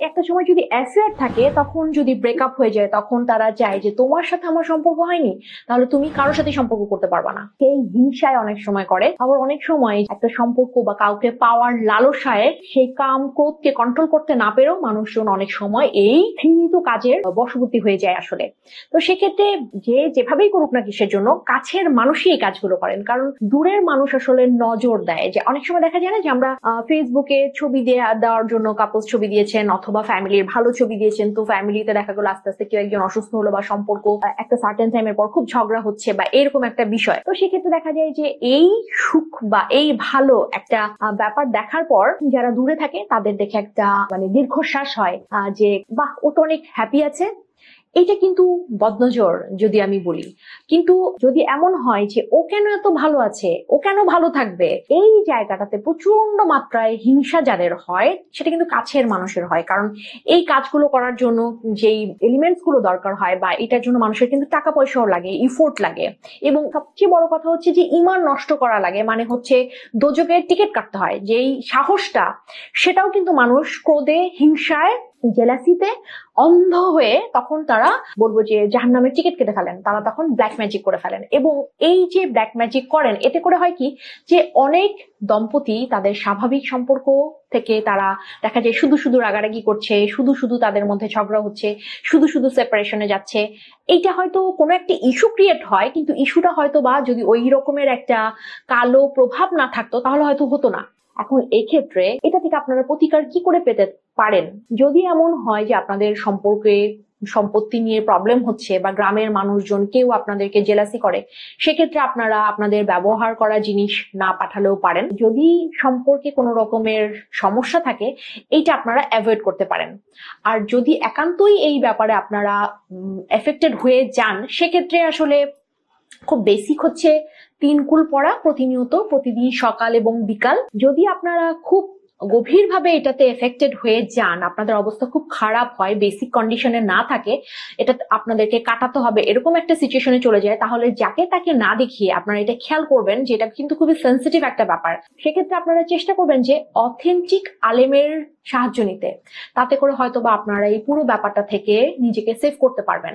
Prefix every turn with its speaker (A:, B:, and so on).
A: একটা সময় যদি অ্যাফেয়ার থাকে তখন যদি ব্রেকআপ হয়ে যায় তখন তারা চায় যে তোমার সাথে আমার সম্পর্ক হয়নি, তাহলে তুমি কারোর সাথে সম্পর্ক করতে পারবা না। সেই হিংসায় অনেক সময় করে, আবার অনেক সময় একটা সম্পর্ক বা কাউকে পাওয়ার লালসায় সেই কাম ক্রোধকে কন্ট্রোল করতে না পেরেও মানুষজন অনেক সময় এই ঘৃণিত কাজের বশবর্তী হয়ে যায় আসলে। তো সেক্ষেত্রে যে যেভাবেই করুক না কিসের জন্য, কাছের মানুষই এই কাজগুলো করেন, কারণ দূরের মানুষ আসলে নজর দেয়। যে অনেক সময় দেখা যায় না যে আমরা ফেসবুকে ছবি দেওয়ার জন্য কাপলস ছবি দিয়েছেন অথবা ফ্যামিলির ভালো ছবি দিয়েছেন, তো ফ্যামিলিতে দেখা গেলো আস্তে আস্তে কেউ একজন অসুস্থ হলো বা সম্পর্ক একটা সার্টেন টাইমের পর খুব ঝগড়া হচ্ছে বা এরকম একটা বিষয়। তো সেক্ষেত্রে দেখা যায় যে এই সুখ বা এই ভালো একটা ব্যাপার দেখার পর যারা দূরে থাকে তাদের দেখে একটা মানে দীর্ঘশ্বাস হয় যে বাহ, ও তো অনেক হ্যাপি আছে। এটা কিন্তু বদনজর যদি আমি বলি। কিন্তু যদি এমন হয় যে ও কেন এত ভালো আছে, ও কেন ভালো থাকবে, এই জায়গাটাতে প্রচন্ড মাত্রায় হিংসা যাদের হয় সেটা কিন্তু কাছের মানুষের হয়। কারণ এই কাজগুলো করার জন্য যেই এলিমেন্টস গুলো দরকার হয় বা এটার জন্য মানুষের কিন্তু টাকা পয়সাও লাগে, ইফোর্ট লাগে, এবং সবচেয়ে বড় কথা হচ্ছে যে ইমান নষ্ট করা লাগে, মানে হচ্ছে দোজকের টিকিট কাটতে হয়। যেই সাহসটা, সেটাও কিন্তু মানুষ ক্রোধে, হিংসায়, জেলাসিতে অন্ধ হয়ে তখন তারা বলবো যে জাহান্নামের টিকিট কেটে ফেলেন, তারা তখন ব্ল্যাক ম্যাজিক করে ফেলেন। এবং এই যে ব্ল্যাক ম্যাজিক করেন, এতে করে হয় কি যে অনেক দম্পতি তাদের স্বাভাবিক সম্পর্ক থেকে তারা দেখা যায় শুধু শুধু রাগারাগি করছে, শুধু শুধু তাদের মধ্যে ঝগড়া হচ্ছে, শুধু শুধু সেপারেশনে যাচ্ছে। এইটা হয়তো কোনো একটা ইস্যু ক্রিয়েট হয়, কিন্তু ইস্যুটা হয়তো বা যদি ওই রকমের একটা কালো প্রভাব না থাকতো তাহলে হয়তো হতো না। এখন এক্ষেত্রে এটা থেকে আপনারা প্রতিকার কি করে পেতে পারেন? যদি এমন হয় যে আপনাদের সম্পর্কে সম্পত্তি নিয়ে প্রবলেম হচ্ছে বা গ্রামের মানুষজন কেউ আপনাদেরকে জেলাসি করে, সেক্ষেত্রে আপনারা আপনাদের ব্যবহার করা জিনিস না পাঠালেও পারেন। যদি সম্পর্কে কোনো রকমের সমস্যা থাকে, এইটা আপনারা অ্যাভয়েড করতে পারেন। আর যদি একান্তই এই ব্যাপারে আপনারা এফেক্টেড হয়ে যান, সেক্ষেত্রে আসলে খুব বেসিক হচ্ছে 3 কুল পড়া প্রতিনিয়ত, প্রতিদিন সকাল এবং বিকাল। যদি আপনারা খুব গভীরভাবে এটাতে এফেক্টেড হয়ে যান, আপনাদের অবস্থা খুব খারাপ হয়, বেসিক কন্ডিশনে না থাকে, এটা আপনাদেরকে কাটাতে হবে এরকম একটা সিচুয়েশনে চলে যায়, তাহলে যাকে তাকে না দেখিয়ে আপনারা এটা খেয়াল করবেন যে এটা কিন্তু খুবই সেন্সিটিভ একটা ব্যাপার। সেক্ষেত্রে আপনারা চেষ্টা করবেন যে অথেন্টিক আলেমের সাহায্য নিতে, তাতে করে হয়তো বা আপনারা এই পুরো ব্যাপারটা থেকে নিজেকে সেভ করতে পারবেন।